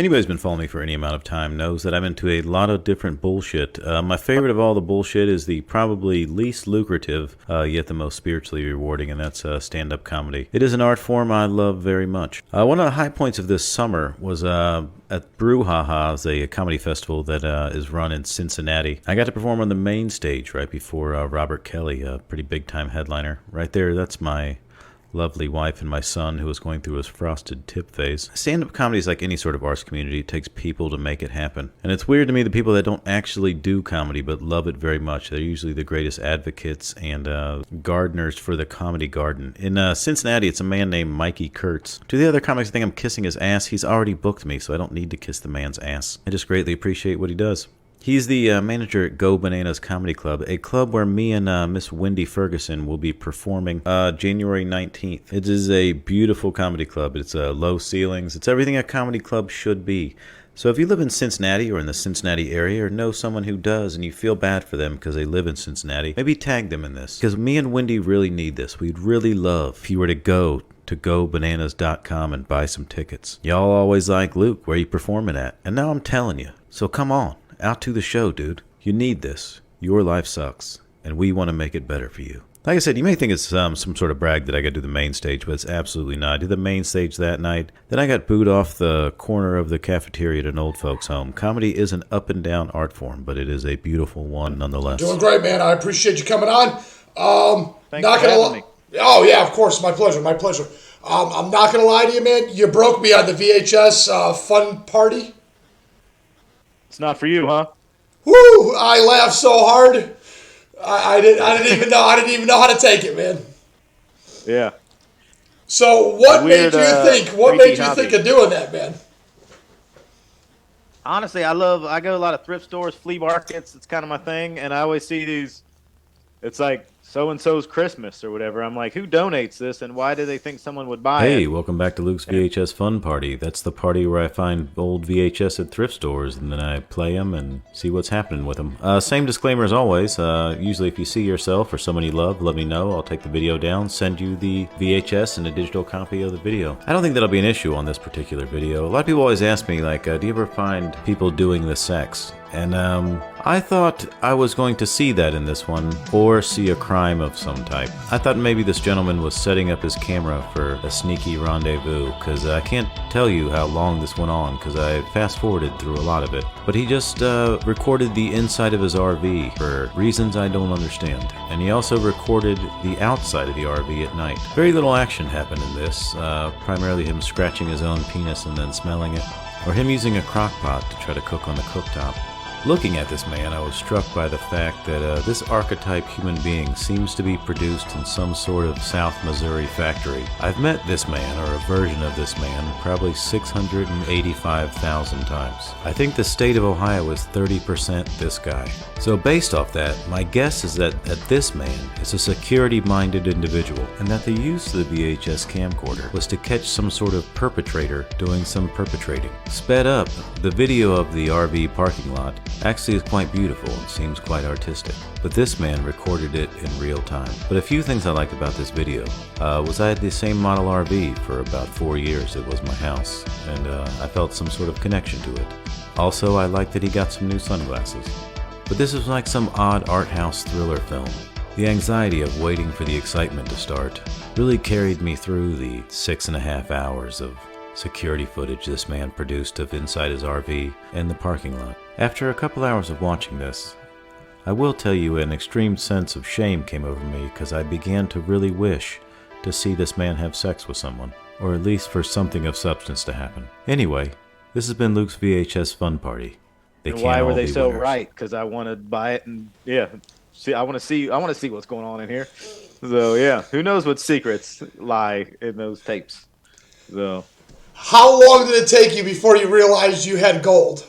Anybody who's been following me for any amount of time knows that I'm into a lot of different bullshit. My favorite of all the bullshit is the probably least lucrative, yet the most spiritually rewarding, and that's stand-up comedy. It is an art form I love very much. One of the high points of this summer was at Brouhaha, a comedy festival that is run in Cincinnati. I got to perform on the main stage right before Robert Kelly, a pretty big-time headliner. Right there, that's my lovely wife and my son who was going through his frosted tip phase. Stand-up comedy is like any sort of arts community. It takes people to make it happen. And it's weird to me the people that don't actually do comedy but love it very much. They're usually the greatest advocates and gardeners for the comedy garden. In Cincinnati, it's a man named Mikey Kurtz. To the other comics think I'm kissing his ass, he's already booked me, so I don't need to kiss the man's ass. I just greatly appreciate what he does. He's the manager at Go Bananas Comedy Club, a club where me and Miss Wendy Ferguson will be performing January 19th. It is a beautiful comedy club. It's low ceilings. It's everything a comedy club should be. So if you live in Cincinnati or in the Cincinnati area or know someone who does and you feel bad for them because they live in Cincinnati, maybe tag them in this. Because me and Wendy really need this. We'd really love if you were to go to gobananas.com and buy some tickets. Y'all always like, Luke, where you performing at? And now I'm telling you. So come on. Out to the show, dude. You need this. Your life sucks, and we want to make it better for you. Like I said, you may think it's some sort of brag that I got to do the main stage, but it's absolutely not. I did the main stage that night. Then I got booed off the corner of the cafeteria at an old folks' home. Comedy is an up and down art form, but it is a beautiful one nonetheless. Doing great, man. I appreciate you coming on. Thanks for having me. Oh, yeah, of course. My pleasure. My pleasure. I'm not going to lie to you, man. You broke me on the VHS fun party. It's not for you, huh? Woo! I laughed so hard. I didn't even know how to take it, man. Yeah. So what made you think? What made you think of doing that, man? Honestly, I go to a lot of thrift stores, flea markets. It's kind of my thing, and I always see these. It's like so-and-so's Christmas or whatever. I'm like, who donates this, and why do they think someone would buy it? Hey, welcome back to Luke's VHS Fun Party. That's the party where I find old VHS at thrift stores, and then I play them and see what's happening with them. Same disclaimer as always. Usually if you see yourself or someone you love, let me know. I'll take the video down, send you the VHS and a digital copy of the video. I don't think that'll be an issue on this particular video. A lot of people always ask me, like, do you ever find people doing the sex? And I thought I was going to see that in this one, or see a crime of some type. I thought maybe this gentleman was setting up his camera for a sneaky rendezvous, because I can't tell you how long this went on, because I fast-forwarded through a lot of it. But he just recorded the inside of his RV for reasons I don't understand. And he also recorded the outside of the RV at night. Very little action happened in this, primarily him scratching his own penis and then smelling it, or him using a crock pot to try to cook on the cooktop. Looking at this man, I was struck by the fact that this archetype human being seems to be produced in some sort of South Missouri factory. I've met this man, or a version of this man, probably 685,000 times. I think the state of Ohio is 30% this guy. So based off that, my guess is that this man is a security-minded individual, and that the use of the VHS camcorder was to catch some sort of perpetrator doing some perpetrating. Sped up, the video of the RV parking lot actually is quite beautiful and seems quite artistic, but this man recorded it in real time. But a few things I liked about this video was I had the same model RV for about 4 years. It was my house, and I felt some sort of connection to it. Also, I liked that he got some new sunglasses. But this was like some odd art house thriller film. The anxiety of waiting for the excitement to start really carried me through the 6.5 hours of security footage this man produced of inside his RV and the parking lot. After a couple hours of watching this, I will tell you an extreme sense of shame came over me because I began to really wish to see this man have sex with someone, or at least for something of substance to happen. Anyway, this has been Luke's VHS Fun Party. And why were they so right? Because I want to buy it and see. I want to see what's going on in here. So yeah, who knows what secrets lie in those tapes? So. How long did it take you before you realized you had gold?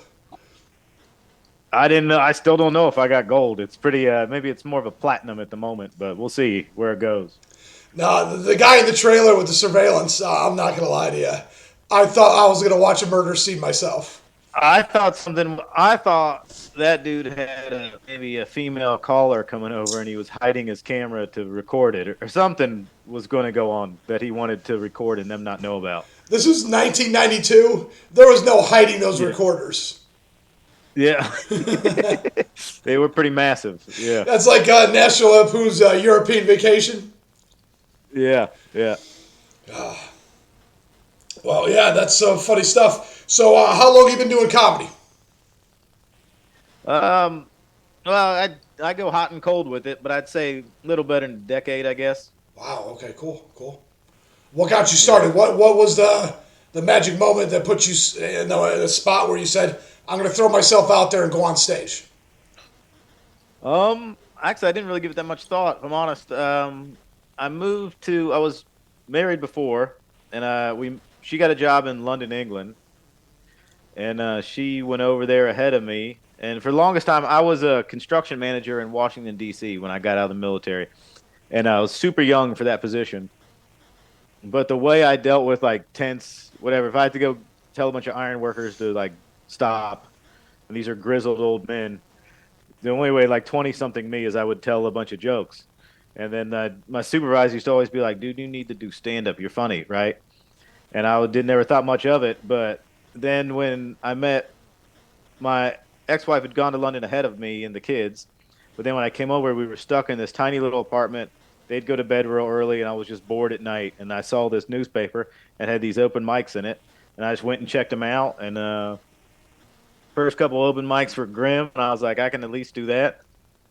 I didn't know. I still don't know if I got gold. It's pretty. Maybe it's more of a platinum at the moment, but we'll see where it goes. No, the guy in the trailer with the surveillance. I'm not gonna lie to you. I thought I was gonna watch a murder scene myself. I thought that dude had maybe a female caller coming over, and he was hiding his camera to record it, or something was going to go on that he wanted to record and them not know about. This was 1992. There was no hiding those recorders. Yeah. They were pretty massive. Yeah. That's like National Lampoon's European Vacation. Yeah. Yeah. Well, yeah, that's funny stuff. So, how long have you been doing comedy? Well, I go hot and cold with it, but I'd say a little better than a decade, I guess. Wow. Okay. Cool. What got you started? What was the magic moment that put you in the spot where you said, "I'm going to throw myself out there and go on stage"? Actually, I didn't really give it that much thought, if I'm honest. I was married before, and she got a job in London, England, and she went over there ahead of me. And for the longest time, I was a construction manager in Washington, D.C. when I got out of the military, and I was super young for that position. But the way I dealt with like tense, whatever, if I had to go tell a bunch of iron workers to like stop, and these are grizzled old men, the only way like 20 something me is I would tell a bunch of jokes. And then my supervisor used to always be like, dude, you need to do stand up. You're funny, right? And I did never thought much of it. But then when I met my ex-wife had gone to London ahead of me and the kids. But then when I came over, we were stuck in this tiny little apartment. They'd go to bed real early, and I was just bored at night. And I saw this newspaper and had these open mics in it, and I just went and checked them out. And first couple open mics were grim, and I was like, I can at least do that.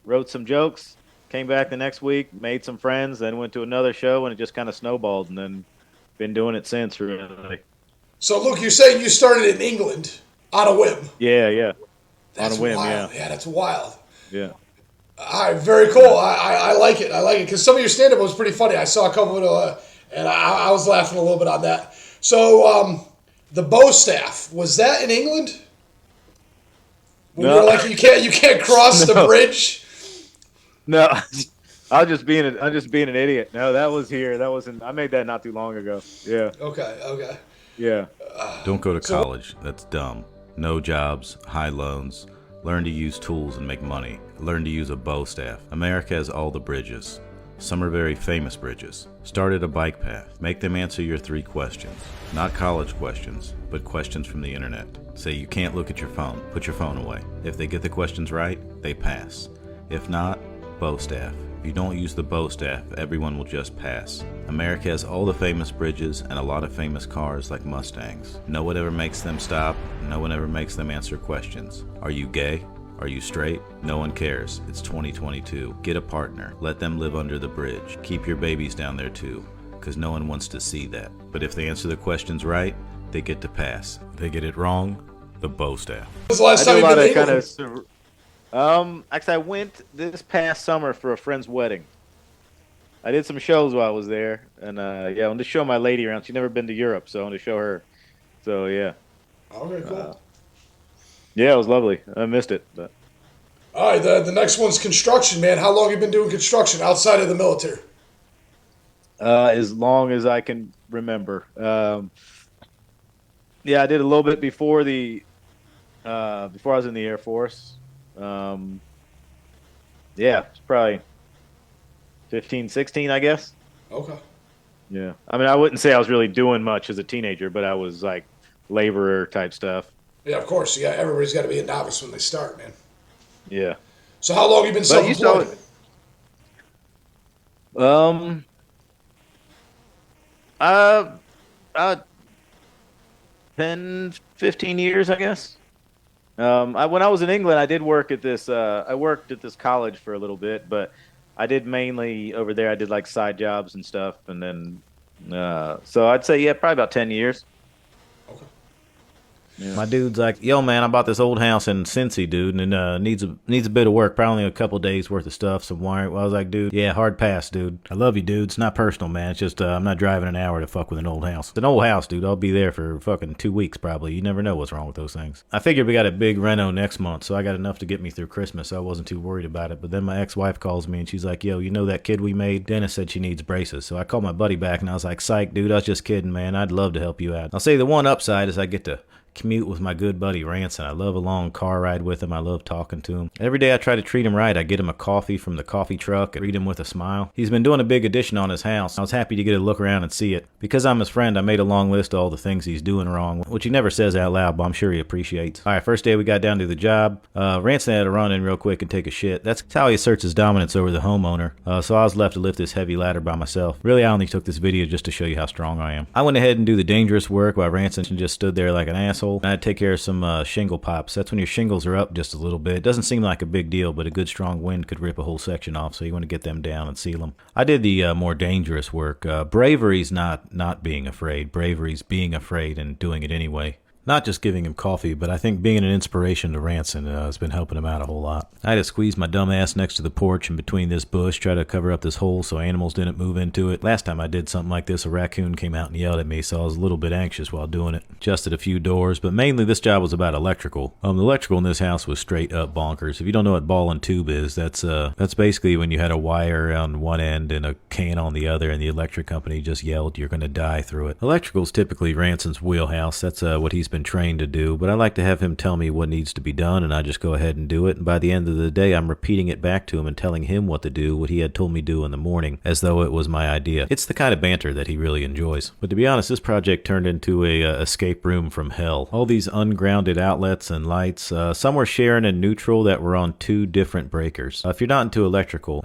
Wrote some jokes, came back the next week, made some friends, then went to another show, and it just kind of snowballed. And then been doing it since, really. So, Luke, you're saying you started in England on a whim? Yeah. That's on a whim, wild. Yeah, that's wild. Yeah. All right, very cool. I like it. I like it because some of your stand-up was pretty funny. I saw a couple of and I was laughing a little bit on that. So, the bow staff, was that in England? When No. you were like, you can't cross the bridge? No, I'm just being an idiot. No, that was here. I made that not too long ago. Yeah. Okay. Yeah. Don't go to college. That's dumb. No jobs, high loans. Learn to use tools and make money. Learn to use a bow staff. America has all the bridges. Some are very famous bridges. Start at a bike path. Make them answer your 3 questions. Not college questions, but questions from the internet. Say you can't look at your phone. Put your phone away. If they get the questions right, they pass. If not, bow staff. If you don't use the bow staff, everyone will just pass. America has all the famous bridges and a lot of famous cars like Mustangs. No one ever makes them stop. No one ever makes them answer questions. Are you gay? Are you straight? No one cares. It's 2022. Get a partner. Let them live under the bridge. Keep your babies down there too, because no one wants to see that. But if they answer the questions right, they get to pass. If they get it wrong, the bow staff. When was the last time you been to England? Actually, I went this past summer for a friend's wedding. I did some shows while I was there, and I wanted to show my lady around. She'd never been to Europe, so I wanted to show her. So yeah. Okay, cool. Yeah, it was lovely. I missed it, but. All right, the next one's construction, man. How long have you been doing construction outside of the military? As long as I can remember. Yeah, I did a little bit before I was in the Air Force. Yeah, it's probably 15, 16, I guess. Okay. Yeah. I mean, I wouldn't say I was really doing much as a teenager, but I was like laborer type stuff. Yeah, of course. Yeah, everybody's got to be a novice when they start, man. Yeah. So how long have you been self-employed? 10, 15 years, I guess. When I was in England, I did work at this. I worked at this college for a little bit, but I did mainly over there. I did like side jobs and stuff, and then so I'd say probably about 10 years. Okay. Yeah. My dude's like, yo, man, I bought this old house in Cincy, dude, and needs a bit of work, probably a couple days worth of stuff, some wiring. Well, I was like, dude, yeah, hard pass, dude. I love you, dude. It's not personal, man. It's just I'm not driving an hour to fuck with an old house. It's an old house, dude. I'll be there for fucking 2 weeks, probably. You never know what's wrong with those things. I figured we got a big reno next month, so I got enough to get me through Christmas, so I wasn't too worried about it. But then my ex-wife calls me, and she's like, yo, you know that kid we made? Dennis said she needs braces. So I called my buddy back, and I was like, psych, dude, I was just kidding, man. I'd love to help you out. I'll say the one upside is I get to commute with my good buddy Ranson. I love a long car ride with him. I love talking to him. Every day I try to treat him right. I get him a coffee from the coffee truck and greet him with a smile. He's been doing a big addition on his house. I was happy to get a look around and see it. Because I'm his friend, I made a long list of all the things he's doing wrong, which he never says out loud, but I'm sure he appreciates. All right, first day we got down to the job. Ranson had to run in real quick and take a shit. That's how he asserts his dominance over the homeowner. So I was left to lift this heavy ladder by myself. Really, I only took this video just to show you how strong I am. I went ahead and do the dangerous work while Ranson just stood there like an asshole. I had to take care of some shingle pops. That's when your shingles are up just a little bit. It doesn't seem like a big deal, but a good strong wind could rip a whole section off, so you want to get them down and seal them. I did the more dangerous work. Bravery's not being afraid. Bravery's being afraid and doing it anyway. Not just giving him coffee, but I think being an inspiration to Ranson has been helping him out a whole lot. I had to squeeze my dumb ass next to the porch and between this bush, try to cover up this hole so animals didn't move into it. Last time I did something like this, a raccoon came out and yelled at me, so I was a little bit anxious while doing it. Adjusted a few doors, but mainly this job was about electrical. The electrical in this house was straight up bonkers. If you don't know what ball and tube is, that's basically when you had a wire on one end and a can on the other, and the electric company just yelled, "You're gonna die" through it. Electrical's typically Ranson's wheelhouse. That's what he's been trained to do, but I like to have him tell me what needs to be done, and I just go ahead and do it. And by the end of the day, I'm repeating it back to him and telling him what to do, what he had told me to do in the morning, as though it was my idea. It's the kind of banter that he really enjoys. But to be honest, this project turned into a escape room from hell. All these ungrounded outlets and lights, some were sharing in neutral that were on 2 different breakers. If you're not into electrical,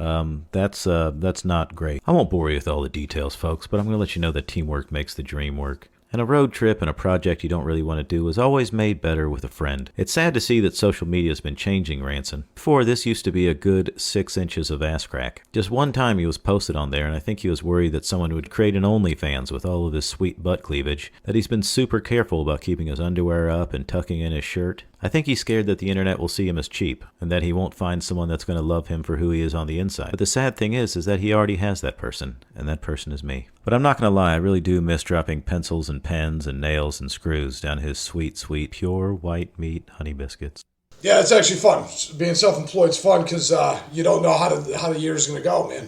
that's not great. I won't bore you with all the details, folks, but I'm going to let you know that teamwork makes the dream work. And a road trip and a project you don't really want to do is always made better with a friend. It's sad to see that social media has been changing, Ranson. Before, this used to be a good 6 inches of ass crack. Just one time he was posted on there, and I think he was worried that someone would create an OnlyFans with all of his sweet butt cleavage, that he's been super careful about keeping his underwear up and tucking in his shirt. I think he's scared that the internet will see him as cheap, and that he won't find someone that's going to love him for who he is on the inside. But the sad thing is that he already has that person, and that person is me. But I'm not going to lie, I really do miss dropping pencils and pens and nails and screws down his sweet, sweet, pure white meat honey biscuits. Yeah, it's actually fun. Being self-employed is fun because you don't know how the year's going to go, man.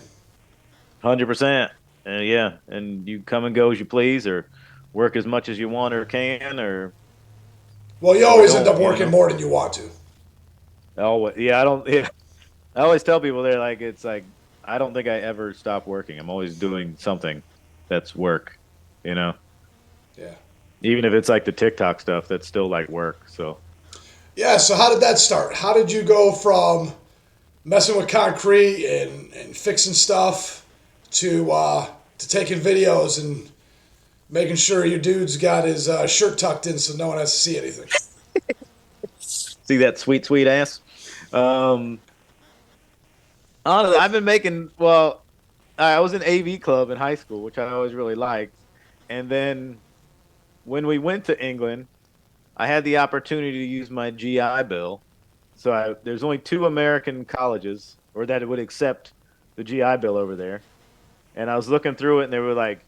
100%. Yeah, and you come and go as you please, or work as much as you want or can, or Well, you always end up working more than you want to. oh yeah, I don't. Yeah, I always tell people they're like, it's like I don't think I ever stop working. I'm always doing something that's work, you know. Yeah. Even if it's like the TikTok stuff, that's still like work. So. Yeah, so how did that start? How did you go from messing with concrete and fixing stuff to taking videos and making sure your dude's got his shirt tucked in so no one has to see anything? See that sweet, sweet ass? Honestly, I've been making, well, I was in AV club in high school, which I always really liked. And then when we went to England, I had the opportunity to use my GI Bill. So there's only 2 American colleges, or that would accept the GI Bill over there. And I was looking through it, and they were like,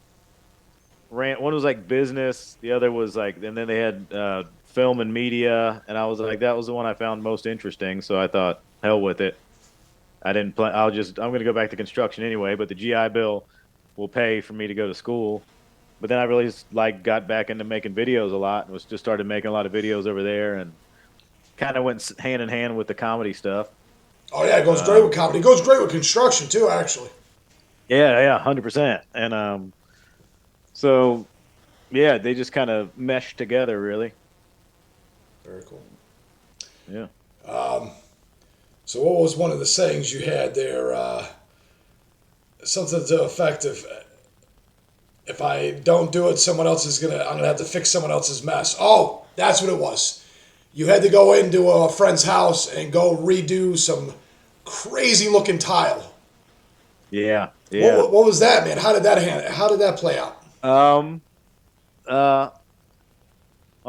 one was like business, the other was like, and then they had film and media. And I was like, that was the one I found most interesting. So I thought, hell with it. I didn't plan. I'm going to go back to construction anyway, but the GI Bill will pay for me to go to school. But then I really just, like, got back into making videos a lot and was just started making a lot of videos over there, and kind of went hand in hand with the comedy stuff. Oh yeah, it goes great with comedy. It goes great with construction too, actually. Yeah, 100%. And so yeah, they just kind of meshed together, really. Very cool. Yeah. So what was one of the sayings you had there? Something to the effect of, if I don't do it, I'm gonna have to fix someone else's mess. Oh, that's what it was. You had to go into a friend's house and go redo some crazy looking tile. Yeah. What was that, man? How did that play out? I'm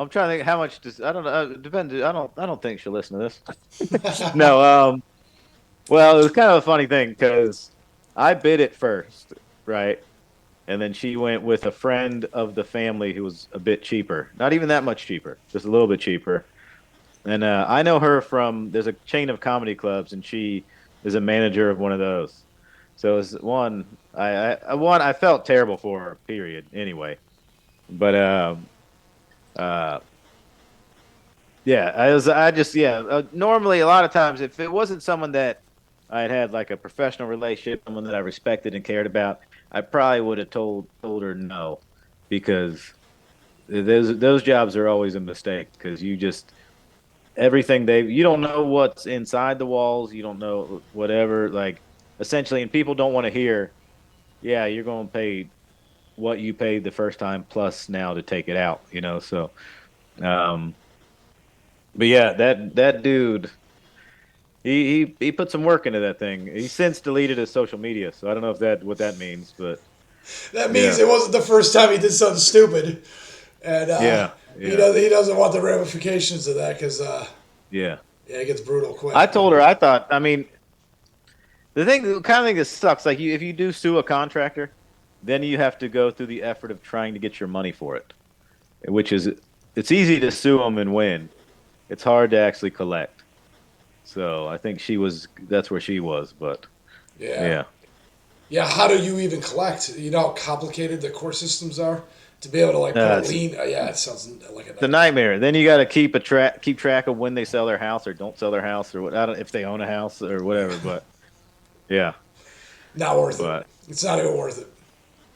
trying to think how much does, I don't know. It depends. I don't think she'll listen to this. No. Well, it was kind of a funny thing because I bid it first, right? And then she went with a friend of the family who was a bit cheaper. Not even that much cheaper, just a little bit cheaper. And I know her from, there's a chain of comedy clubs, and she is a manager of one of those. So it's I felt terrible for her, period, anyway. But Yeah, normally, a lot of times, if it wasn't someone that I had like a professional relationship, someone that I respected and cared about, I probably would have told her no, because those jobs are always a mistake because you just everything you don't know what's inside the walls, you don't know whatever, like, essentially, and people don't want to hear, yeah, you're going to pay what you paid the first time plus now to take it out, so. um but yeah, that dude, he put some work into that thing. He since deleted his social media, so I don't know if that what that means, but That means yeah, it wasn't the first time he did something stupid, and yeah, he yeah, doesn't want the ramifications of that because yeah. yeah, it gets brutal quick. I told her, I mean, the kind of thing that sucks, like, if you do sue a contractor, then you have to go through the effort of trying to get your money for it, which is, it's easy to sue them and win. It's hard to actually collect. So I think that's where she was, but Yeah, yeah. yeah. How do you even collect? You know how complicated the court systems are to be able to like put a It's lien. Yeah, it sounds like a the nightmare. nightmare. Then you got to keep track of when they sell their house or don't sell their house, or what, I don't, if they own a house or whatever. But yeah, Not worth it. but It's not even worth it.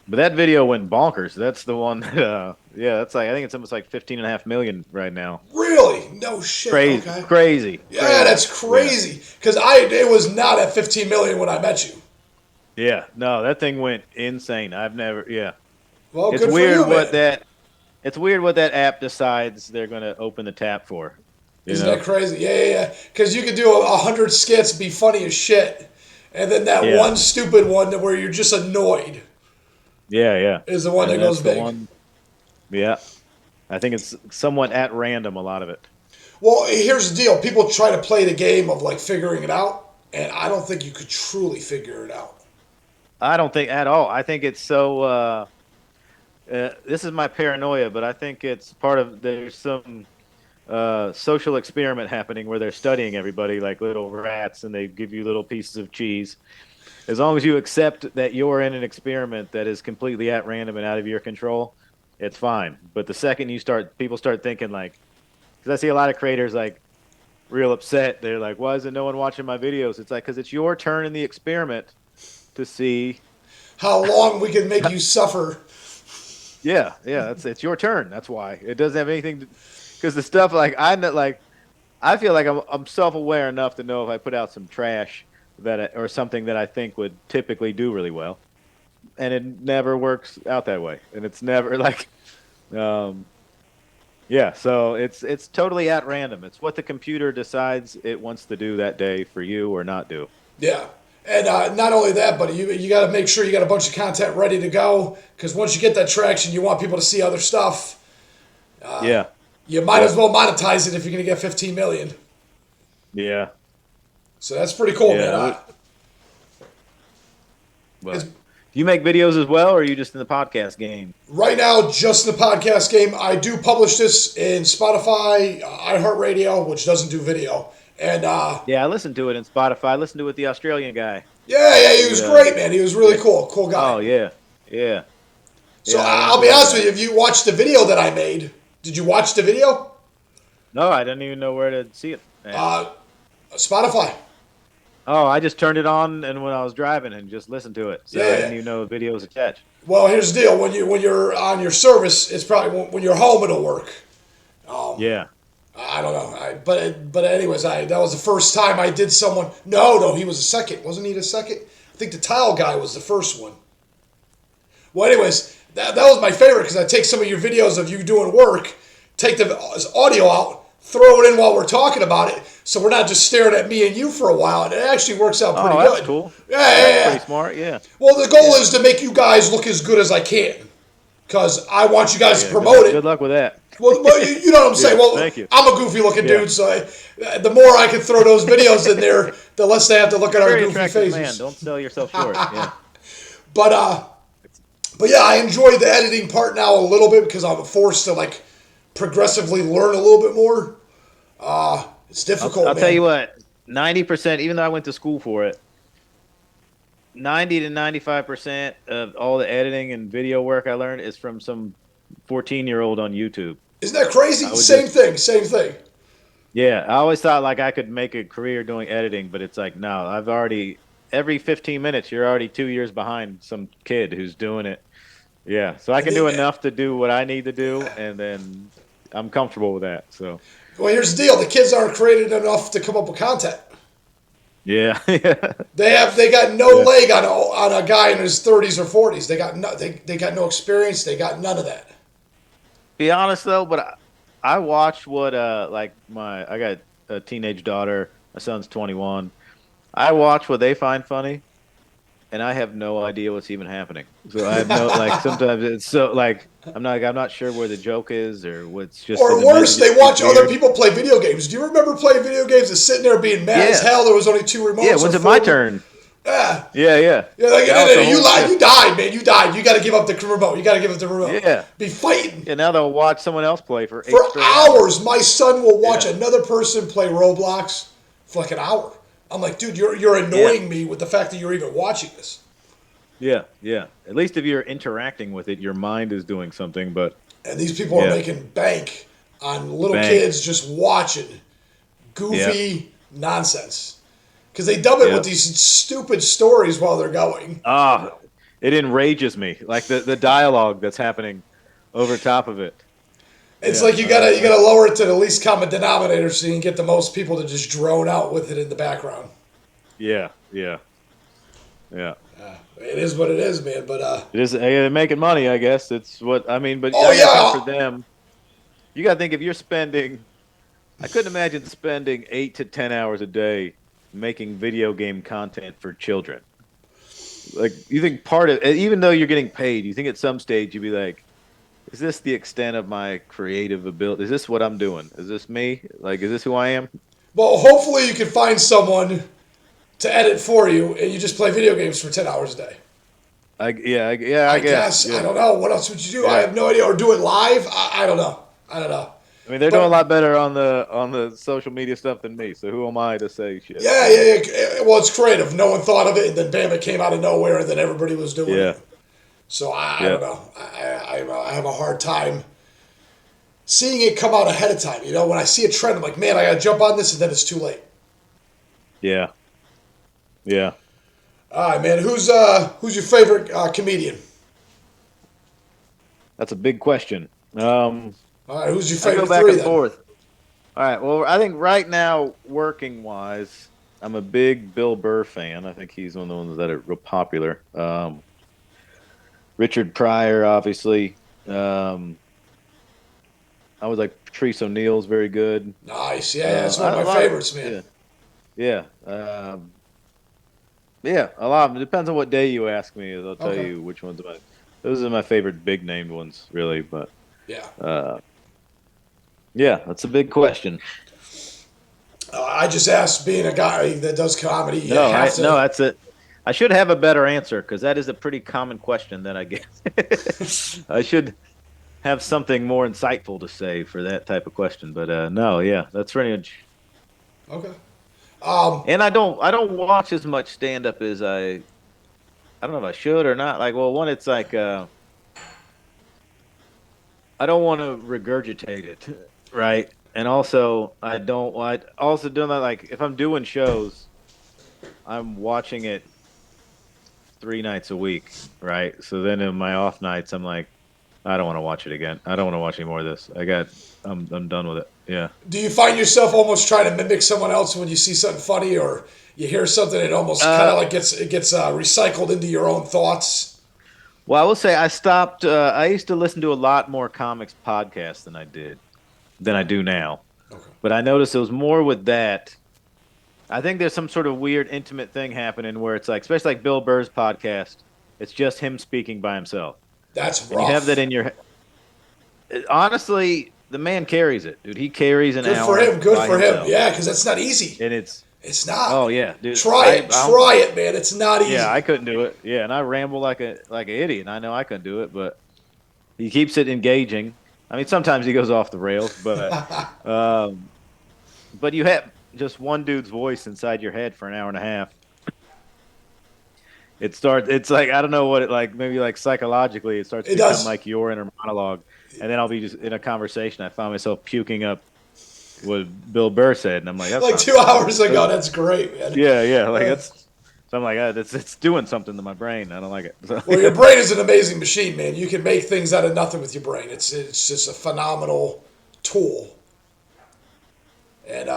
that video went bonkers. That's the one that yeah, that's like, I think it's almost like 15.5 million right now. Really? No shit. Crazy, Okay. crazy, Yeah, crazy. that's Yeah, crazy. Because it was not at 15 million when I met you. yeah. No, that thing went insane. I've never. Yeah, Well, it's good for weird you, what man. that. It's weird what that app decides they're going to open the tap for. You Isn't know? that crazy? Yeah, yeah, yeah. Because you could do 100 skits, be funny as shit, and then that Yeah, one stupid one where you're just annoyed yeah, yeah. is the one that And goes that's the big. one. Yeah, I think it's somewhat at random, a lot of it. Well, here's the deal: people try to play the game of like figuring it out, and I don't think you could truly figure it out. I don't think at all. I think it's so. This is my paranoia, but I think it's part of, there's some social experiment happening where they're studying everybody like little rats, and they give you little pieces of cheese. As long as you accept that you're in an experiment that is completely at random and out of your control, it's fine. But the second people start thinking, like, because I see a lot of creators like real upset. They're like, "Why isn't no one watching my videos?" It's like, because it's your turn in the experiment to see. How long we can make you suffer? Yeah, yeah, it's your turn. That's why it doesn't have anything to, because the stuff, like, I know, like, I feel like I'm self aware enough to know if I put out some trash or something that I think would typically do really well, and it never works out that way, and it's never like, um, yeah. So it's totally at random. It's what the computer decides it wants to do that day for you or not do. Yeah. And not only that, but you got to make sure you got a bunch of content ready to go because once you get that traction, you want people to see other stuff. Yeah. You might as Yep. well monetize it if you're going to get 15 million. Yeah. So that's pretty cool, man. Yeah. It's, But do you make videos as well, or are you just in the podcast game? right now, just in the podcast game, I do publish this in Spotify, iHeartRadio, which doesn't do video. And Yeah, I listened to it in Spotify. I listened to it with the Australian guy. yeah, yeah, he was The great, man. He was really yeah. cool guy. Oh yeah, yeah, So yeah. I I'll enjoy be honest with that. you, if you watched the video that I made, did you watch the video? No, I didn't even know where to see it at. Uh, Spotify. Oh, I just turned it on and when I was driving and just listened to it. So I Yeah. didn't even know the video was attached. Well, here's the deal: when you're on your service, it's probably when you're home it'll work. Yeah. I don't know, but anyways, that was the first time I did someone. No, he was the second, wasn't he? The second? I think the tile guy was the first one. Well, anyways, that was my favorite because I take some of your videos of you doing work, take the audio out, throw it in while we're talking about it, so we're not just staring at me and you for a while, and it actually works out pretty Oh, that's good. cool. Yeah, yeah, That's yeah. pretty smart. Yeah. Well, the goal Yeah. is to make you guys look as good as I can, because I want you guys to Yeah. promote Good it. luck with that. Well, you know what I'm saying. Yeah. Well, Thank you. I'm a goofy looking Yeah. dude, so the more I can throw those videos in there, the less they have to look You're at a our very goofy attractive man. faces. Don't sell yourself short. Yeah. But yeah, I enjoy the editing part now a little bit because I'm forced to like progressively learn a little bit more. It's difficult, I'll tell man. you what. 90%, even though I went to school for it, 90 to 95% of all the editing and video work I learned is from some 14-year-old on YouTube. Isn't that crazy? I would Same just thing, same thing. Yeah, I always thought like I could make a career doing editing, but it's like no, I've already every 15 minutes you're already 2 years behind some kid who's doing it. Yeah, so I And can do they, enough to do what I need to do, and then I'm comfortable with that. So well, here's the deal: the kids aren't creative enough to come up with content. yeah, yeah, They got no yeah. leg on a guy in his 30s or 40s. They got no experience. They got none of that. Be honest though, but I watch what like I got a teenage daughter. My son's 21. I watch what they find funny, and I have no idea what's even happening. So I have no like sometimes it's so like I'm not sure where the joke is or what's just is Or it meant to worse, they just be watch other weird? people play video games. Do you remember playing video games and sitting there being mad as Yeah, hell? There was only two yeah. remotes or When's it my four. turn? Yeah. Yeah, yeah. Yeah, like, Now it's a you whole lied. yeah, You died, man. You died. You got to give up the remote. You got to give up the remote. yeah, Be fighting yeah. Now they'll watch someone else play for for 8 straight hours. hours. My son will watch Yeah, another person play Roblox for like an hour. I'm like, dude, you're yeah, annoying me with the fact that you're even watching this. yeah, yeah. At least if you're interacting with it, your mind is doing something. But And these people are yeah, making bank on little bank. kids just watching Yeah, goofy nonsense because they dub it with yeah. these stupid stories while they're going. Ah, it enrages me. Like the dialogue that's happening over top of it. It's Yeah, like you gotta lower it to the least common denominator so you can get the most people to just drone out with it in the background. yeah, yeah, yeah. It is what it is, man. But It is. They're making money, I guess. It's what I mean. But oh I got to think for yeah, them. You got to think if you're spending. I couldn't imagine spending 8 to 10 hours a day making video game content for children. Like you think part of, even though you're getting paid, you think at some stage you'd be like, is this the extent of my creative ability? Is this what I'm doing? Is this me? Like, is this who I am? well, hopefully you can find someone to edit for you, and you just play video games for 10 hours a day. Yeah, I I guess. guess I Yeah, don't know what else would you do. I yeah. have no idea. Or do it live. I don't know. I don't know. I mean, they're doing a But lot better on the social media stuff than me. So who am I to say shit? yeah, yeah, yeah. Well, it's creative. No one thought of it, and then bam, it came out of nowhere, and then everybody was doing Yeah, it. So I yeah, don't know. I have a hard time seeing it come out ahead of time. You know, when I see a trend, I'm like, man, I gotta jump on this, and then it's too late. yeah, yeah. All right, man. Who's your favorite comedian? That's a big question. All right, who's your I go favorite back three and then? forth. All right. Well, I think right now, working wise, I'm a big Bill Burr fan. I think he's one of the ones that are real popular. Richard Pryor, obviously. Um, I was like Patrice O'Neal's very good. Nice. Yeah, that's one of A my lot. favorites, man. Yeah, yeah, yeah. A lot. It depends on what day you ask me. I'll tell Okay. you which ones are my. Those are my favorite big named ones, really. But Yeah. uh, yeah, that's a big question. I just asked, being a guy that does comedy, you No, have no, to. that's it. I should have a better answer because that is a pretty common question that I get. I should have something more insightful to say for that type of question, but no, yeah, that's pretty much. Okay. And I don't watch as much stand up as I don't know if I should or not. Like, well, one, it's like I don't want to regurgitate it, right? And also, I don't. I also doing that like if I'm doing shows, I'm watching it 3 nights a week, right? So then in my off nights, I'm like, I don't want to watch it again. I don't want to watch any more of this. I'm done with it. Yeah. Do you find yourself almost trying to mimic someone else when you see something funny, or you hear something, it almost kind of Uh, like gets recycled into your own thoughts? well, I will say I stopped. I used to listen to a lot more comics podcasts than I do now. Okay. But I noticed it was more with that. I think there's some sort of weird intimate thing happening where it's like, especially like Bill Burr's podcast, it's just him speaking by himself, That's and you have that rough. in your. Honestly, the man carries it, dude. He carries an Good for hour him. Good by for him. himself, Yeah, because that's not easy. and it's. It's not. Oh yeah, dude. Try it. Try it, man. It's not Yeah, I easy. couldn't do it. Yeah, and I ramble like an idiot. And I know I couldn't do it, but he keeps it engaging. I mean, sometimes he goes off the rails, um, but you have just one dude's voice inside your head for an hour and a half. It starts. It's like I don't know what it like. Maybe like psychologically, it starts to It become does. like your inner monologue, and then I'll be just in a conversation. I find myself puking up what Bill Burr said, and I'm like, that's Like not 2 hours ago. That's great, man. yeah, like that's. So I'm like, it's doing something to my brain. I don't like it. So, Well, your brain is an amazing machine, man. You can make things out of nothing with your brain. It's just a phenomenal tool. And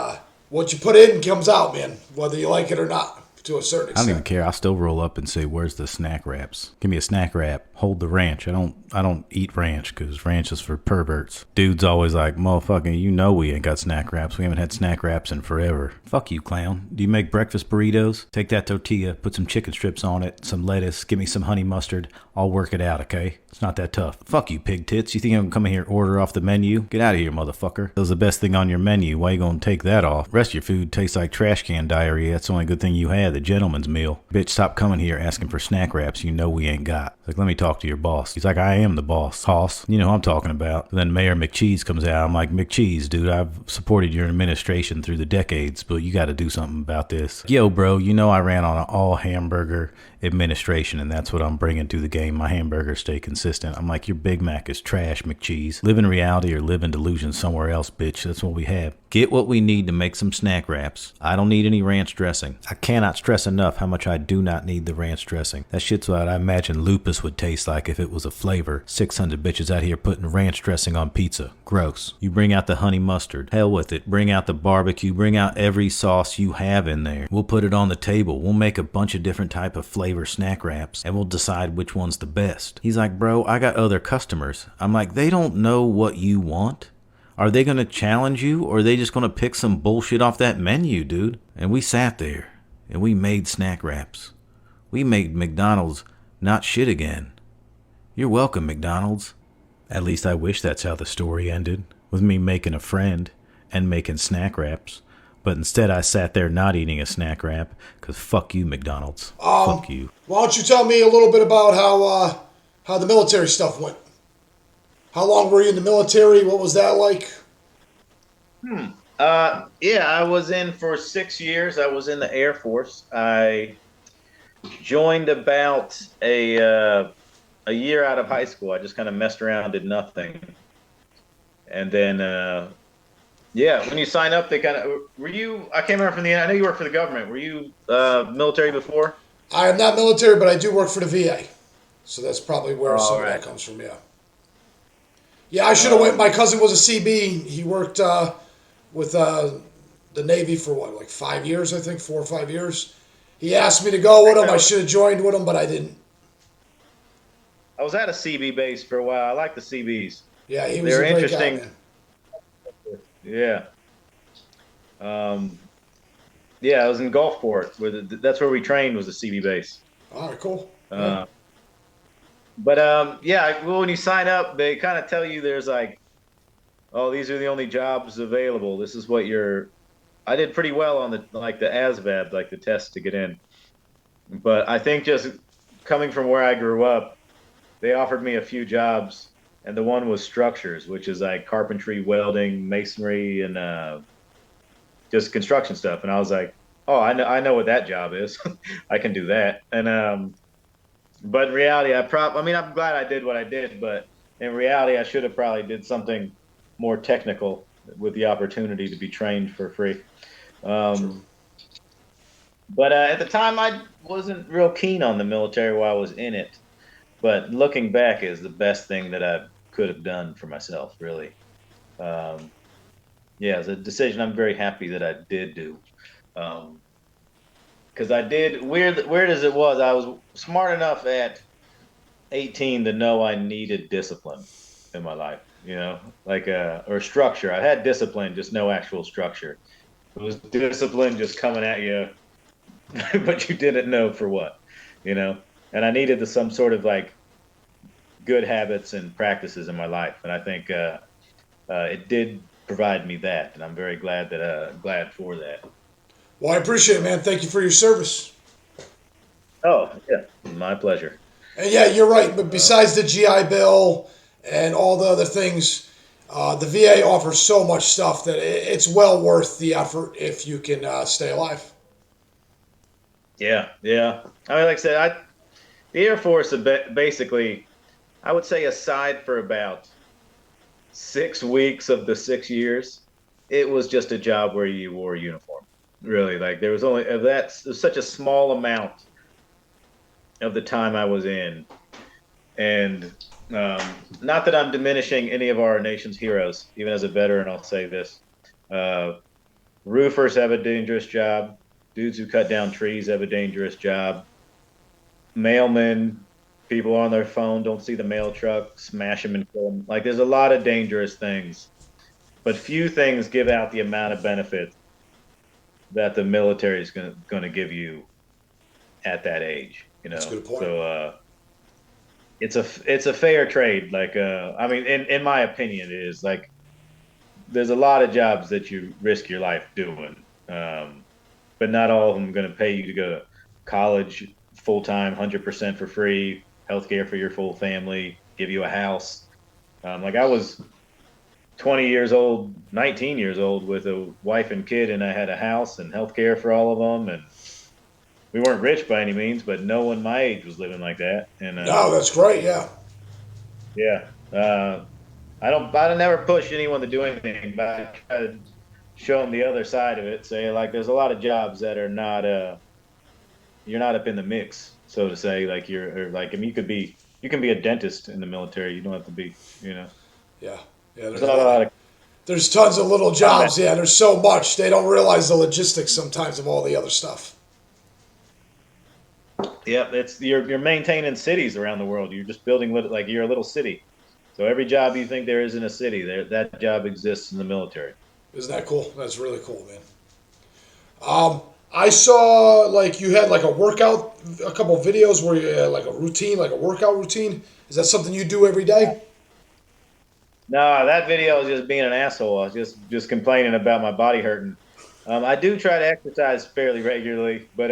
what you put in comes out, man, whether you like it or not, to a certain I don't even extent. care. I still roll up and say, "Where's the snack wraps? Give me a snack wrap. Hold the ranch. I don't eat ranch because ranch is for perverts." Dude's always like, "Motherfucking, you know we ain't got snack wraps. We haven't had snack wraps in forever." Fuck you, clown. Do you make breakfast burritos? Take that tortilla, put some chicken strips on it, some lettuce, give me some honey mustard. I'll work it out, okay? It's not that tough. Fuck you, pig tits. You think I'm gonna come in here and order off the menu? Get out of here, motherfucker. That was the best thing on your menu. Why you gonna take that off? Rest of your food tastes like trash can diarrhea. That's the only good thing you had, the gentleman's meal. Bitch, stop coming here asking for snack wraps you know we ain't got. Like, let me talk to your boss. He's like, I am the boss. Hoss. You know who I'm talking about. Then Mayor McCheese comes out. I'm like, McCheese, dude, I've supported your administration through the decades, but you gotta do something about this. Yo, bro, you know I ran on an all hamburger administration, and that's what I'm bringing to the game. My hamburgers stay consistent. I'm like, your Big Mac is trash, McCheese. Live in reality or live in delusion somewhere else, bitch. That's what we have. Get what we need to make some snack wraps. I don't need any ranch dressing. I cannot stress enough how much I do not need the ranch dressing. That shit's what I imagine lupus would taste like if it was a flavor. 600 bitches out here putting ranch dressing on pizza. Gross. You bring out the honey mustard. Hell with it. Bring out the barbecue. Bring out every sauce you have in there. We'll put it on the table. We'll make a bunch of different type of flavor snack wraps, and we'll decide which one's the best. He's like, bro, I got other customers. I'm like, they don't know what you want. Are they going to challenge you, or are they just going to pick some bullshit off that menu, dude? And we sat there, and we made snack wraps. We made McDonald's not shit again. You're welcome, McDonald's. At least I wish that's how the story ended, with me making a friend and making snack wraps. But instead I sat there not eating a snack wrap, because fuck you, McDonald's. Fuck you. Why don't you tell me a little bit about how the military stuff went? How long were you in the military? What was that like? Yeah, I was in for 6 years. I was in the Air Force. I joined about a year out of high school. I just kind of messed around, did nothing, and then yeah, when you sign up, they kind of were you. I came around from the. I know you worked for the government. Were you military before? I am not military, but I do work for the VA, so that's probably where some All of that right. comes from. Yeah. Yeah, I should have went. My cousin was a CB. He worked with the Navy for what, like 5 years, I think, 4 or 5 years. He asked me to go with him. I should have joined with him, but I didn't. I was at a CB base for a while. I like the CBs. Yeah, he was They're a great guy, interesting. man. Yeah. Yeah, I was in Gulfport. That's where we trained, was the CB base. All right, cool. Uh, but yeah, well, when you sign up, they kind of tell you there's like, oh, these are the only jobs available. This is what you're. I did pretty well on the ASVAB, like the test to get in. But I think just coming from where I grew up, they offered me a few jobs, and the one was structures, which is like carpentry, welding, masonry, and just construction stuff. And I was like, oh, I know what that job is. I can do that. And but in reality, I mean, I'm glad I did what I did, but in reality, I should have probably did something more technical with the opportunity to be trained for free. But at the time, I wasn't real keen on the military while I was in it. But looking back is the best thing that I could have done for myself, really. Um, yeah, it's a decision I'm very happy that I did do. Because I did, weird as it was, I was smart enough at 18 to know I needed discipline in my life, like or structure. I had discipline, just no actual structure. It was discipline just coming at you, but you didn't know for what, And I needed some sort of like good habits and practices in my life, and I think it did provide me that, and I'm very glad glad for that. Well, I appreciate it, man. Thank you for your service. Oh yeah, my pleasure. And yeah, you're right. But besides the GI Bill and all the other things, the VA offers so much stuff that it's well worth the effort if you can stay alive. Yeah, yeah. I mean, like I said, the Air Force basically, I would say, aside for about 6 weeks of the 6 years, it was just a job where you wore a uniform. Really, like there was only that's such a small amount of the time I was in, and um, not that I'm diminishing any of our nation's heroes. Even as a veteran, I'll say this: uh, roofers have a dangerous job. Dudes who cut down trees have a dangerous job. Mailmen, people on their phone don't see the mail truck, smash them and kill them. Like there's a lot of dangerous things, but few things give out the amount of benefits that the military is going to give you at that age. You That's a know, good point. so it's a fair trade. Like I mean, in my opinion, it is like there's a lot of jobs that you risk your life doing, but not all of them are going to pay you to go to college full time, 100% for free, healthcare for your full family, give you a house. Like I was 20 years old, 19 years old with a wife and kid, and I had a house and healthcare for all of them, and we weren't rich by any means, but no one my age was living like that. And No, that's great. Yeah. yeah, I don't never push anyone to do anything, but I try to show them the other side of it. Say like, there's a lot of jobs that are not you're not up in the mix, so to say. Like you're or like, I mean, you can be a dentist in the military. You don't have to be, you know. Yeah. Yeah. There's There's a not a lot. lot of There's tons of little combat. jobs. Yeah. There's so much. They don't realize the logistics sometimes of all the other stuff. Yeah, it's you're maintaining cities around the world. You're just building like you're a little city. So every job you think there is in a city, there that job exists in the military. Isn't that cool? That's really cool, man. I saw like you had like a workout, a couple videos where you had like a routine, like a workout routine. Is that something you do every day? No, that video was just being an asshole. I was just complaining about my body hurting. I do try to exercise fairly regularly, but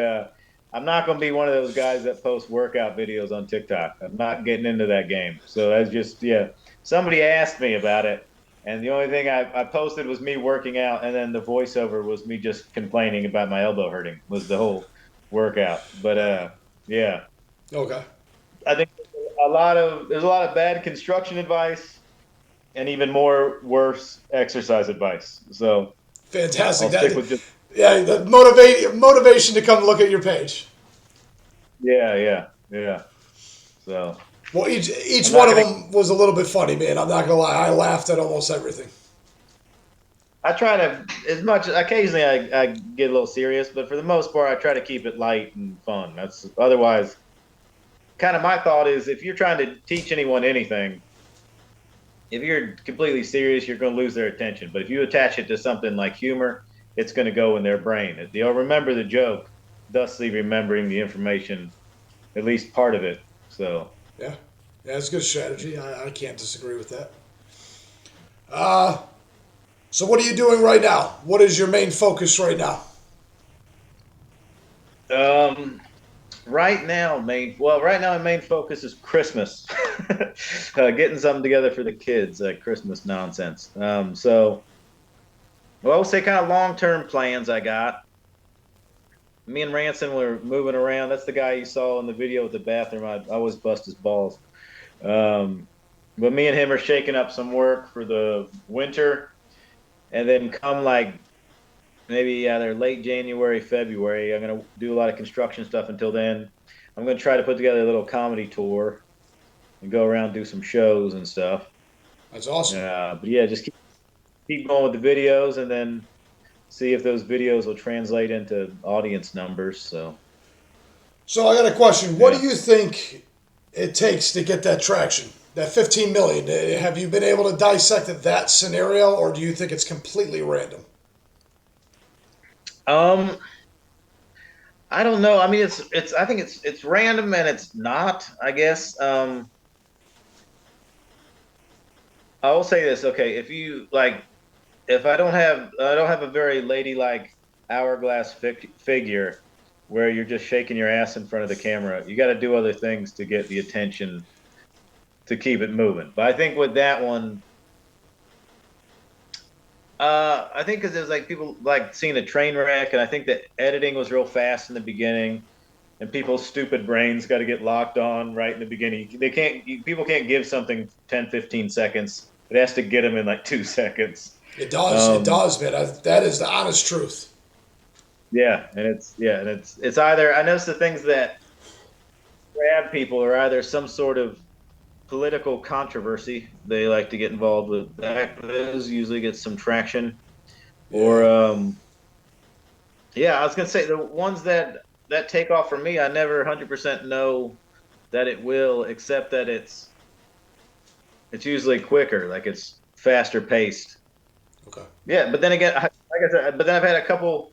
I'm not going to be one of those guys that post workout videos on TikTok. I'm not getting into that game. So that's just yeah. Somebody asked me about it, and the only thing I posted was me working out, and then the voiceover was me just complaining about my elbow hurting. Was the whole workout? But yeah, Okay. I think there's a lot of bad construction advice and even more worse exercise advice. So Fantastic. I'll stick That with just yeah, the motivation to come look at your page. yeah. So Well, each I'm one not of gonna. them was a little bit funny, man. I'm not gonna lie. I laughed at almost everything. I try to as much. Occasionally, I get a little serious, but for the most part, I try to keep it light and fun. That's otherwise. Kind of my thought is if you're trying to teach anyone anything, if you're completely serious, you're going to lose their attention. But if you attach it to something like humor, it's going to go in their brain. They'll remember the joke, thusly remembering the information, at least part of it. So, Yeah, yeah, it's a good strategy. I can't disagree with that. So, what are you doing right now? What is your main focus right now? um, right now, my main focus is Christmas, getting something together for the kids, Christmas nonsense. Well, I would say kind of long term plans I got. Me and Ranson were moving around. That's the guy you saw in the video with the bathroom. I always bust his balls. Um, but me and him are shaking up some work for the winter, and then come like maybe either late January, February, I'm gonna do a lot of construction stuff until then. I'm gonna try to put together a little comedy tour and go around do some shows and stuff. That's awesome. But yeah, just keep going with the videos, and then see if those videos will translate into audience numbers. So So, I got a question. What yeah. do you think it takes to get that traction? That 15 million. Have you been able to dissect that scenario, or do you think it's completely random? Um, I don't know. I mean, I think it's random and it's not. I guess. I will say this. Okay, if you like, if I don't have a very ladylike hourglass figure where you're just shaking your ass in front of the camera. You got to do other things to get the attention to keep it moving. But I think with that one, I think because there's like people like seeing a train wreck, and I think that editing was real fast in the beginning, and people's stupid brains got to get locked on right in the beginning. People can't give something 10, 15 seconds. It has to get them in like 2 seconds. It does. It does, man. That is the honest truth. It's either I notice the things that grab people are either some sort of political controversy they like to get involved with. Those usually get some traction, or Yeah. yeah, I was gonna say the ones that take off for me, I never 100% know that it will, except that it's usually quicker, like it's faster paced. Okay. Yeah, but then again, like I said, but then I've had a couple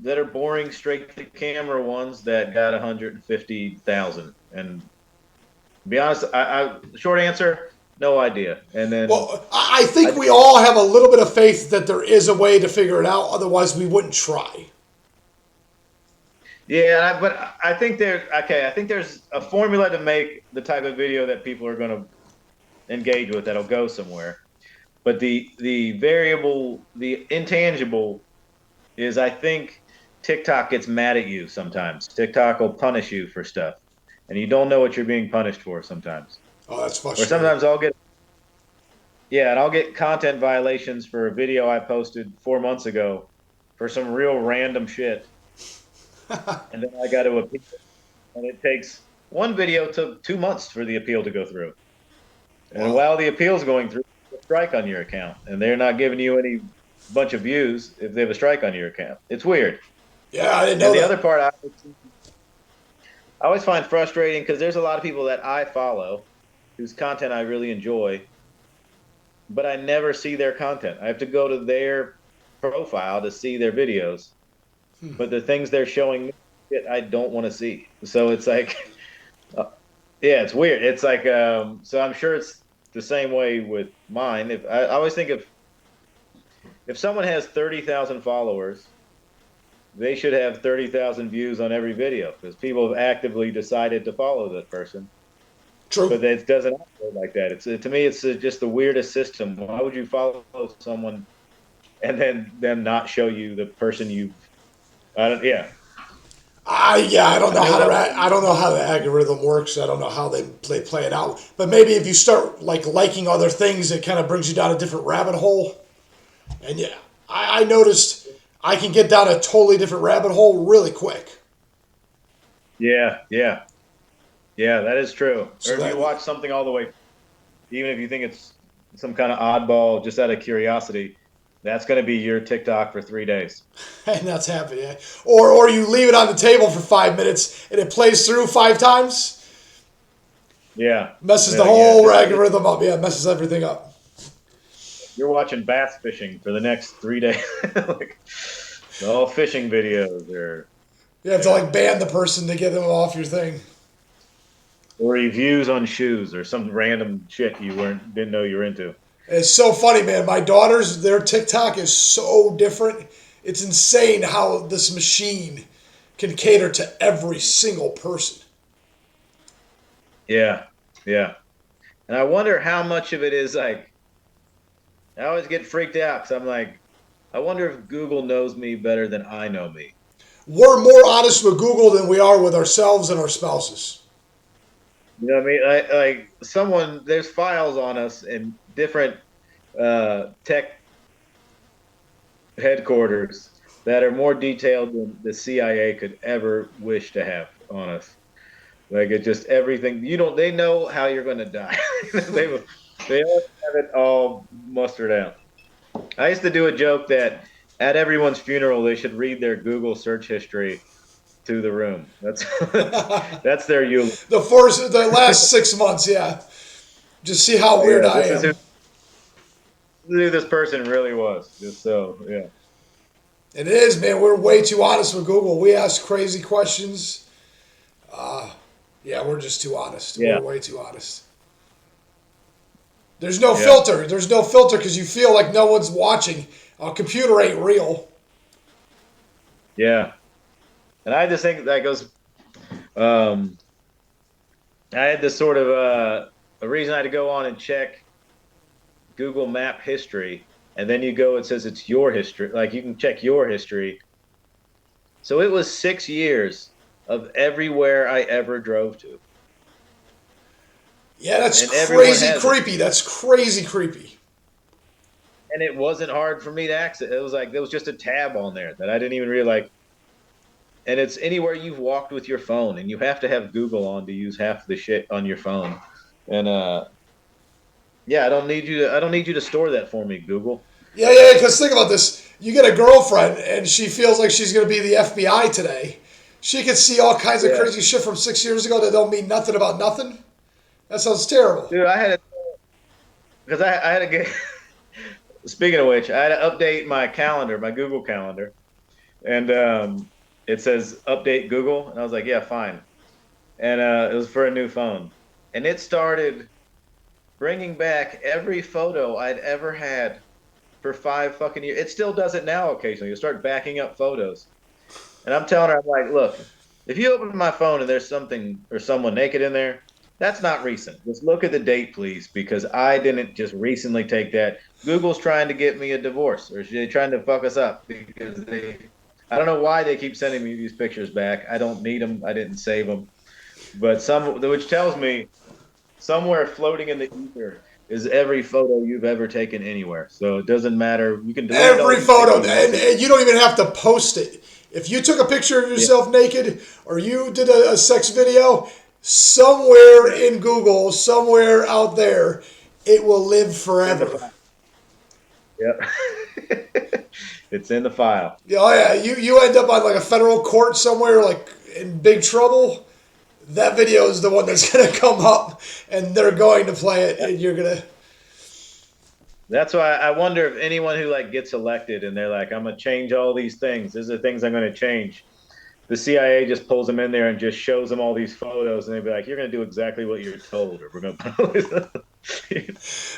that are boring, straight to camera ones that got 150,000. And to be honest, short answer, no idea. And then Well, I think I we all have a little bit of faith that there is a way to figure it out. Otherwise, we wouldn't try. yeah, but I think I think there's a formula to make the type of video that people are going to engage with that'll go somewhere. But the variable, the intangible is I think TikTok gets mad at you sometimes. TikTok will punish you for stuff, and you don't know what you're being punished for sometimes. Oh, that's Or frustrating. sometimes I'll get content violations for a video I posted 4 months ago for some real random shit, and then I got to appeal, and it takes one video took 2 months for the appeal to go through, and Wow. while the appeal's going through, a strike on your account, and they're not giving you any bunch of views if they have a strike on your account. It's weird. Yeah, I didn't And know the other that. part I always find frustrating because there's a lot of people that I follow whose content I really enjoy, but I never see their content. I have to go to their profile to see their videos, but the things they're showing me, I don't want to see. So it's like, uh, yeah, it's weird. It's like, so I'm sure it's the same way with mine. If I always think if someone has 30,000 followers, they should have 30,000 views on every video because people have actively decided to follow that person. True. But it doesn't operate like that. It's to me, it's just the weirdest system. Why would you follow someone and then them not show you the person you've? I don't. Yeah, I don't I know know how that. I don't know how the algorithm works. I don't know how they play it out. But maybe if you start like liking other things, it kind of brings you down a different rabbit hole. And yeah, I noticed I can get down a totally different rabbit hole really quick. Yeah, yeah, yeah. That is true. Or So if you that watch something all the way, even if you think it's some kind of oddball, just out of curiosity, that's going to be your TikTok for 3 days. and that's happening. Yeah. Or you leave it on the table for 5 minutes and it plays through 5 times. Yeah, Messes the yeah, yeah. whole algorithm up. Yeah, messes everything up. You're watching bass fishing for the next 3 days, like all fishing videos, You have to yeah, like ban the person to get them off your thing. or reviews on shoes or some random shit you didn't know you were into. It's so funny, man. My daughters, their TikTok is so different. It's insane how this machine can cater to every single person. Yeah, yeah. And I wonder how much of it is like. I always get freaked out because I'm like, I wonder if Google knows me better than I know me. We're more honest with Google than we are with ourselves and our spouses. You know what I mean? Like someone, there's files on us in different tech headquarters that are more detailed than the CIA could ever wish to have on us. Like it's just everything. You don't. They know how you're going to die. they they always have it all mustered out. I used to do a joke that at everyone's funeral they should read their Google search history to the room. That's that's their eulogy. The last 6 months, yeah. Just see how weird Yeah, I this is am. who this person really was. Just so, yeah. It is, man. We're way too honest with Google. We ask crazy questions. Yeah, we're just too honest. Yeah. We're way too honest. There's no Yeah. filter. There's no filter because you feel like no one's watching. A computer ain't real. Yeah. And I just think that goes um I had this sort of a reason I had to go on and check Google Map history, and then you go, it says it's your history. Like you can check your history. So it was 6 years of everywhere I ever drove to. Yeah, that's And everyone crazy has it. creepy. That's crazy creepy. and it wasn't hard for me to access. It was like there was just a tab on there that I didn't even realize. And it's anywhere you've walked with your phone, and you have to have Google on to use half the shit on your phone. And yeah, I don't need you to store that for me, Google. Yeah, yeah. Because think about this: you get a girlfriend, and she feels like she's going to be the FBI today. She could see all kinds of Yeah, crazy shit from 6 years ago that don't mean nothing about nothing. That sounds terrible. dude, I had to because I had to get. Speaking of which, I had to update my calendar, my Google calendar, and it says update Google, and I was like, yeah, fine. And it was for a new phone, and it started bringing back every photo I'd ever had for 5 fucking years. It still does it now occasionally. You start backing up photos. And I'm telling her, I'm like, look, if you open my phone and there's something or someone naked in there, that's not recent. Just look at the date, please, because I didn't just recently take that. Google's trying to get me a divorce, or they're trying to fuck us up because I don't know why they keep sending me these pictures back. I don't need them. I didn't save them. But which tells me somewhere floating in the ether is every photo you've ever taken anywhere. So it doesn't matter. You can delete all Every these photo, pictures. and you don't even have to post it. If you took a picture of Yeah. yourself naked or you did a sex video, somewhere in Google, somewhere out there, it will live It's in the forever. file. Yep. It's in the file. Yeah, oh yeah, you end up on like a federal court somewhere, like in big trouble. That video is the one that's gonna come up, and they're going to play it, and you're gonna. That's why I wonder if anyone who like gets elected and they're like, I'm gonna change all these things. These are things I'm gonna change. The CIA just pulls them in there and just shows them all these photos, and they'd be like, "You're gonna do exactly what you're told, or we're gonna."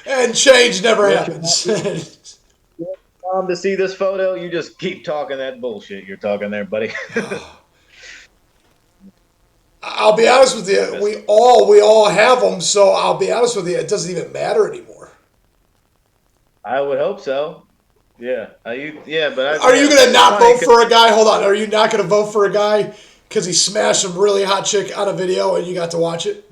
And change never You want happens. your mom to see this photo? You just keep talking that bullshit you're talking there, buddy. I'll be honest with you. We all have them, so I'll be honest with you. It doesn't even matter anymore. I would hope so. Yeah, Are you gonna it's not funny vote for a guy? Hold on. Are you not gonna vote for a guy because he smashed some really hot chick on a video and you got to watch it?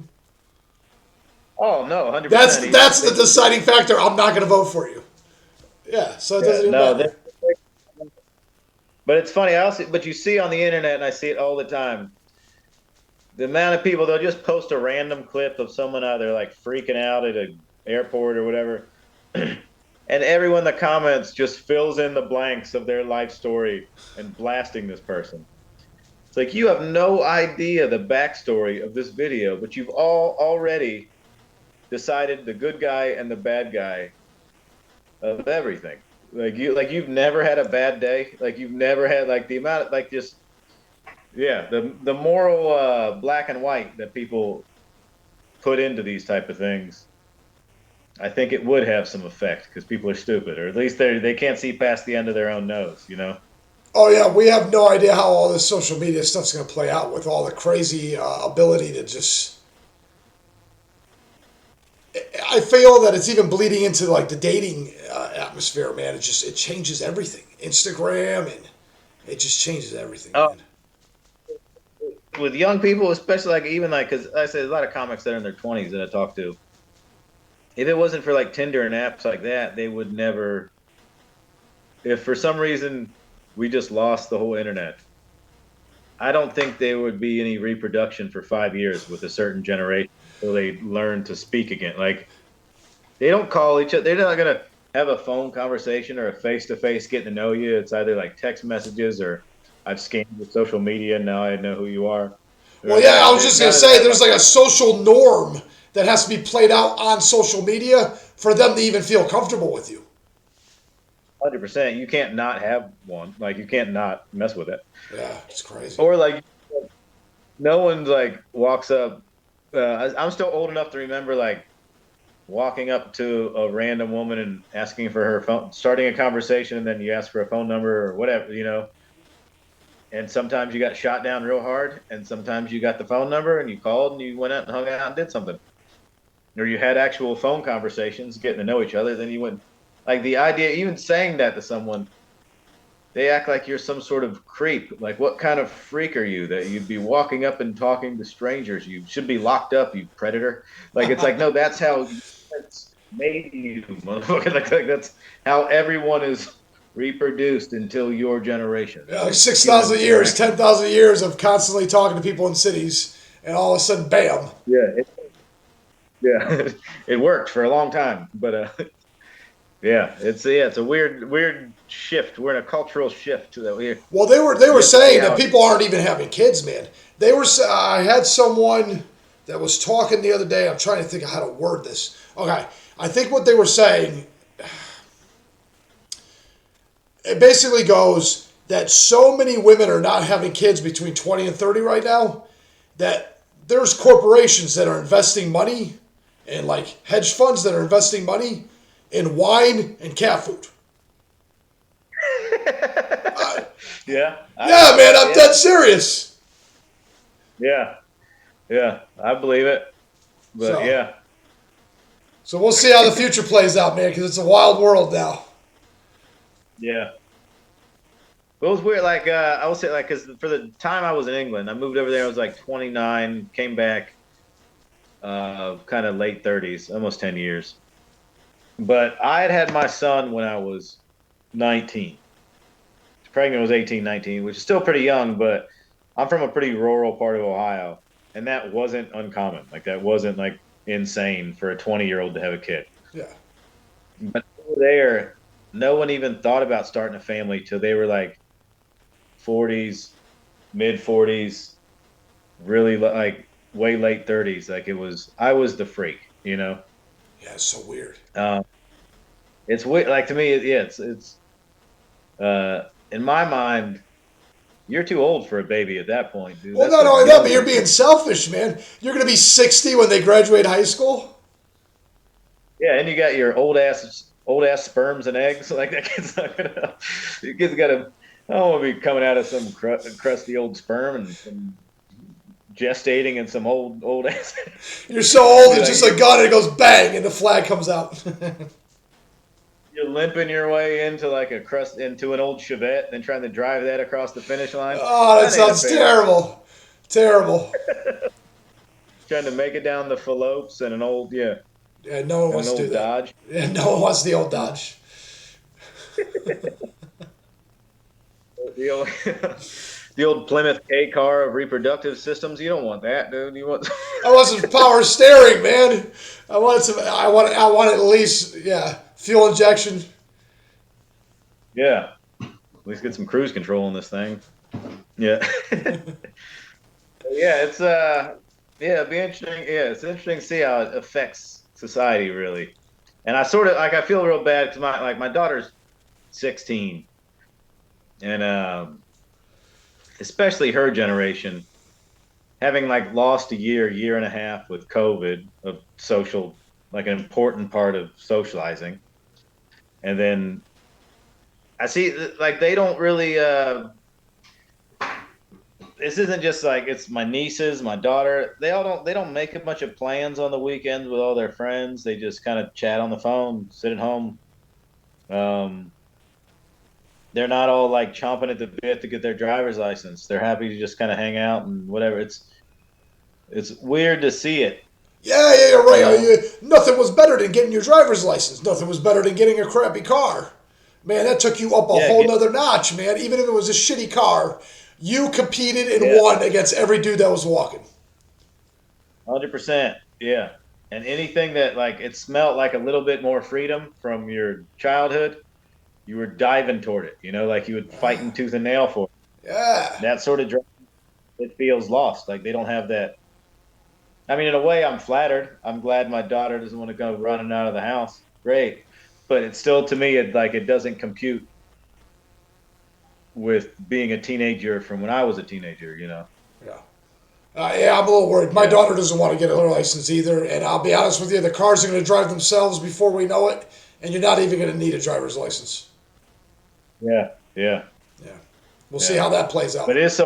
oh no, 100%. That's the deciding factor. I'm not gonna vote for you. Yeah, so it Yeah, doesn't even no, matter. but it's funny. But you see on the internet, and I see it all the time. The amount of people they'll just post a random clip of someone out there like freaking out at an airport or whatever, and everyone in the comments just fills in the blanks of their life story and blasting this person. It's like you have no idea the backstory of this video, but you've all already decided the good guy and the bad guy of everything. You've never had a bad day. Like you've never had like the amount of like just yeah the moral black and white that people put into these type of things. I think it would have some effect because people are stupid, or at least they can't see past the end of their own nose. You know. Oh yeah, we have no idea how all this social media stuff's gonna play out with all the crazy ability to just. I feel that it's even bleeding into like the dating atmosphere, man. It changes everything. Instagram and it just changes everything, Oh, man. with young people, especially like even like because I say a lot of comics that are in their 20s that I talk to. If it wasn't for like Tinder and apps like that, they would never. If for some reason we just lost the whole internet, I don't think there would be any reproduction for 5 years with a certain generation until they learn to speak again. Like they don't call each other. They're not gonna have a phone conversation or a face to face getting to know you. It's either like text messages or I've scanned your social media and now I know who you are. Well, yeah, I was There's just gonna none of say that. there's like a social norm that has to be played out on social media for them to even feel comfortable with you. 100%. You can't not have one. Like you can't not mess with it. Yeah, it's crazy. Or like no one's like walks up. I'm still old enough to remember like walking up to a random woman and asking for her phone, starting a conversation, and then you ask for a phone number or whatever, you know. And sometimes you got shot down real hard, and sometimes you got the phone number and you called and you went out and hung out and did something. Or you had actual phone conversations, getting to know each other. Then you went, like the idea, even saying that to someone, they act like you're some sort of creep. Like, what kind of freak are you that you'd be walking up and talking to strangers? You should be locked up, you predator. Like, it's like, no, that's how. Maybe you, motherfucker. Like that's how everyone is reproduced until your generation. Yeah, It's like a 6,000 human years, interaction. 10,000 years of constantly talking to people in cities, and all of a sudden, bam. Yeah, yeah, it worked for a long time, but yeah, it's a weird shift. We're in a cultural shift that we Well, they were yet to see saying that how. people aren't even having kids, man. I had someone that was talking the other day. I'm trying to think of how to word this. Okay, I think what they were saying, it basically goes that so many women are not having kids between 20 and 30 right now that there's corporations that are investing money and like hedge funds that are investing money in wine and cat food. Uh, Yeah, yeah, man, I'm yeah, dead serious. yeah, yeah. I believe it, but So, yeah, so we'll see how the future plays out, man, because it's a wild world now. yeah. It was weird. Like I would say, like because for the time I was in England, I moved over there. I was like 29, came back, kind of late 30s, almost 10 years. But I had had my son when I was 19. Pregnant was 18, 19, which is still pretty young, but I'm from a pretty rural part of Ohio, and that wasn't uncommon. Like that wasn't like insane for a 20-year-old to have a kid. Yeah. But over there, no one even thought about starting a family till they were like 40s, mid 40s, really like way late 30s. Like it was, I was the freak, you know. Yeah, it's so weird. Um, it's weird. Like to me, yeah, it's in my mind, you're too old for a baby at that point, dude. Well, That's not a only that, but you're younger. being selfish, man. You're going to be 60 when they graduate high school. Yeah, and you got your old ass sperms and eggs. Like that kid's not gonna. The kid's got to. I don't want to be coming out of some crusty old sperm and gestating in some old ass. You're so old, Be it's like just a gun and it goes bang and the flag comes out. you're limping your way into like a crust into an old Chevette, then trying to drive that across the finish line. Oh, that That ain't a sounds family. terrible. Terrible. Trying to make it down the Phillopes and Yeah, no one and an wants to do old that. Dodge. Yeah, no one wants the old Dodge. The old, the old Plymouth K car of reproductive systems. You don't want that, dude. You want I want some power steering, man. I want some. I want at least, yeah, fuel injection. yeah. At least get some cruise control on this thing. Yeah. Yeah, it's yeah, it'd be interesting. Yeah, it's interesting to see how it affects society really. And I sort of like I feel real bad because my daughter's 16 and especially her generation having like lost a year and a half with COVID of social like an important part of socializing. And then I see like they don't really this isn't just like it's my nieces, my daughter. They don't make a bunch of plans on the weekends with all their friends. They just kind of chat on the phone, sit at home. Um, they're not all like chomping at the bit to get their driver's license. They're happy to just kind of hang out and whatever. It's weird to see it, Yeah, yeah, you're you right. know. Nothing was better than getting your driver's license. Nothing was better than getting a crappy car. Man, that took you up a Yeah, whole nother notch, man. Even if it was a shitty car, you competed and yeah, won against every dude that was walking. 100%. Yeah, and anything that like it smelled like a little bit more freedom from your childhood, you were diving toward it. You know, like you would fight in tooth and nail for it. Yeah. That sort of it feels lost. Like they don't have that. I mean, in a way, I'm flattered. I'm glad my daughter doesn't want to go running out of the house. Great, but it's still to me, it doesn't compute with being a teenager from when I was a teenager. You know? Yeah. Yeah, I'm a little worried. My Yeah, daughter doesn't want to get her license either, and I'll be honest with you, the cars are going to drive themselves before we know it, and you're not even going to need a driver's license. yeah, yeah, Yeah, we'll see yeah. how that plays out. But it's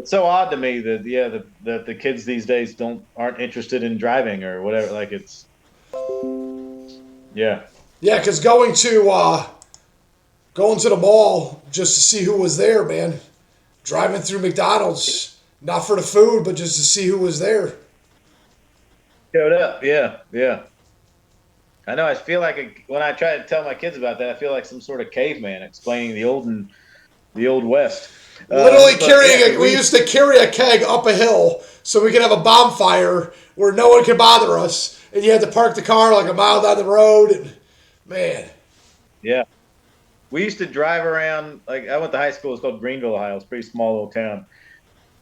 so odd to me that that the kids these days don't aren't interested in driving or whatever. Like it's yeah, Yeah, because going to the mall just to see who was there, man. Driving through McDonald's, not for the food, but just to see who was there. showed up. Yeah, yeah. I know. I feel like when I try to tell my kids about that, I feel like some sort of caveman explaining the old West. Literally But yeah, because we used to carry a keg up a hill so we could have a bonfire where no one could bother us, and you had to park the car like a mile down the road. And man, yeah, we used to drive around. Like I went to high school. It's called Greenville, Ohio. It's a pretty small little town.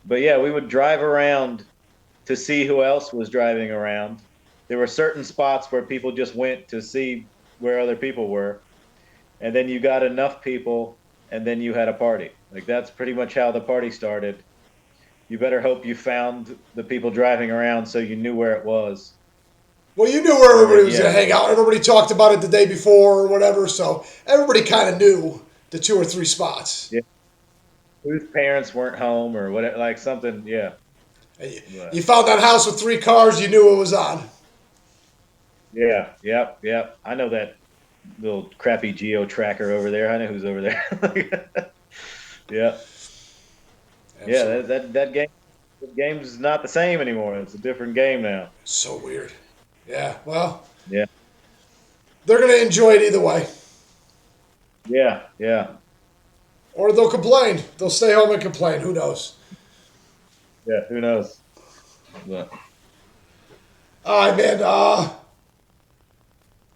But yeah, we would drive around to see who else was driving around. There were certain spots where people just went to see where other people were, and then you got enough people, and then you had a party. Like that's pretty much how the party started. You better hope you found the people driving around so you knew where it was. well, you knew where And everybody then was going yeah, to hang out. Everybody talked about it the day before or whatever, so everybody kind of knew the 2 or 3 spots. yeah, whose parents weren't home or whatever, like something. Yeah, And you but found that house with 3 cars, you knew it was on. yeah, yep, yep. I know that little crappy geo tracker over there. I know who's over there. Yeah, yeah. Absolutely. That game. The game's not the same anymore. It's a different game now. So weird. Yeah, well, Yeah, they're going to enjoy it either way. yeah, yeah, Or they'll complain. They'll stay home and complain. Who knows? yeah. Who knows? But All right, man.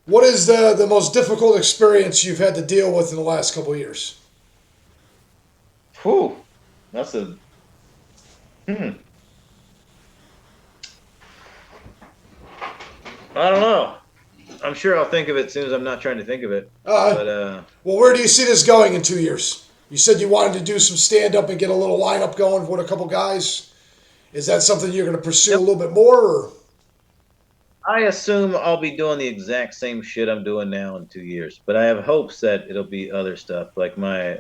What is the most difficult experience you've had to deal with in the last couple of years? whew, that's a hmm. I don't know. I'm sure I'll think of it as soon as I'm not trying to think of it. Uh, But well, where do you see this going in 2 years? You said you wanted to do some stand up and get a little lineup going with a couple guys. Is that something you're going to pursue a yep. little bit more? Or? I assume I'll be doing the exact same shit I'm doing now in 2 years. But I have hopes that it'll be other stuff. Like my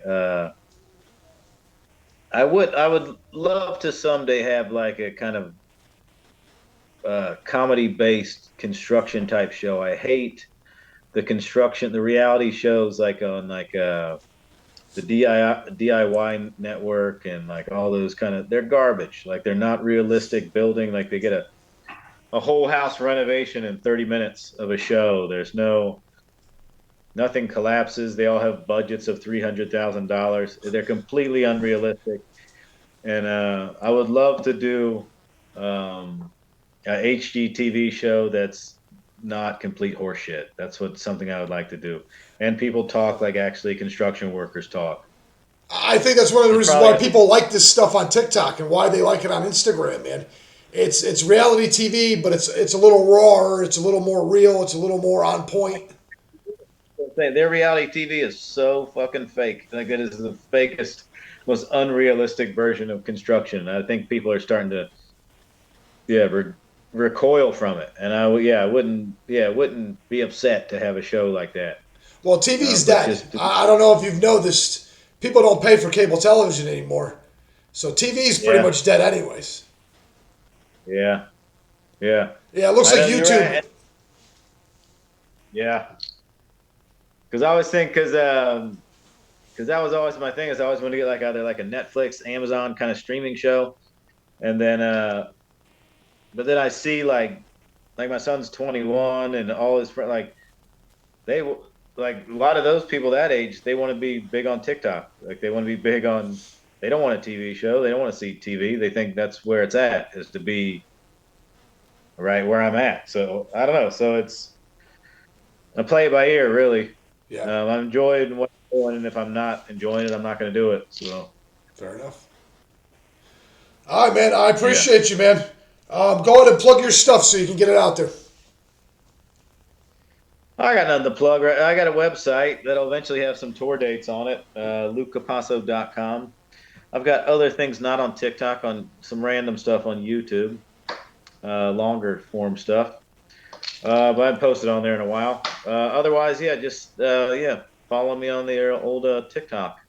I would love to someday have like a kind of comedy based construction type show. I hate the reality shows like on like the DIY network and like all those kind of they're garbage. Like they're not realistic building. Like they get a whole house renovation in 30 minutes of a show. There's nothing collapses. They all have budgets of $300,000. They're completely unrealistic. And I would love to do um, a HGTV show that's not complete horseshit. That's what something I would like to do. And people talk like actually construction workers talk. I think that's one of the It's reasons probably why gonna be people like this stuff on TikTok and why they like it on Instagram, man. It's reality TV, but it's a little rawer, it's a little more real, it's a little more on point. their reality TV is so fucking fake. Like it is the fakest, most unrealistic version of construction. I think people are starting to yeah recoil from it, and I wouldn't be upset to have a show like that. Well, TV's But dead. just I don't know if you've noticed, people don't pay for cable television anymore, so TV's pretty yeah, much dead anyways. yeah, yeah. Yeah, it looks I like know you're YouTube. right. Yeah, because I always think because that was always my thing is I always want to get like either like a Netflix, Amazon kind of streaming show, and then but then I see like my son's 21 and all his friends like they like a lot of those people that age they want to be big on TikTok. Like they want to be big on. They don't want a TV show. They don't want to see TV. They think that's where it's at is to be right where I'm at. So I don't know. So it's I play it by ear really. Yeah, I'm enjoying what I'm doing, and if I'm not enjoying it, I'm not going to do it. So fair enough. All right, man. I yeah. appreciate you, man. Go ahead and plug your stuff so you can get it out there. I got nothing to plug. Right? I got a website that'll eventually have some tour dates on it, lukecapasso.com. I've got other things not on TikTok, on some random stuff on YouTube, longer form stuff. But I haven't posted on there in a while. Otherwise, yeah, just follow me on the old TikTok.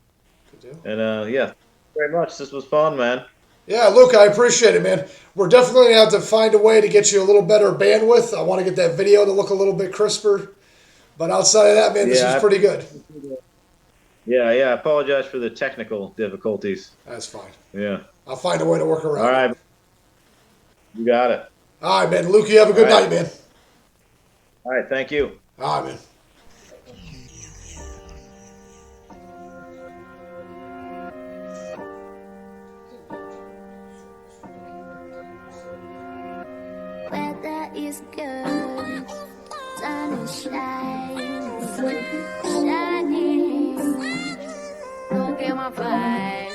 Good deal. And yeah, thank you very much. This was fun, man. Yeah, Luke, I appreciate it, man. We're definitely going to have to find a way to get you a little better bandwidth. I want to get that video to look a little bit crisper. But outside of that, man, this was Yeah, pretty good. yeah. I apologize for the technical difficulties. That's fine. Yeah. I'll find a way to work All around it. right, you got it. All right, man. Luke, you have a All good right. night, man. All right. Thank you. All right, man. Weather is good, sun is shining, shining. Don't get my vibe.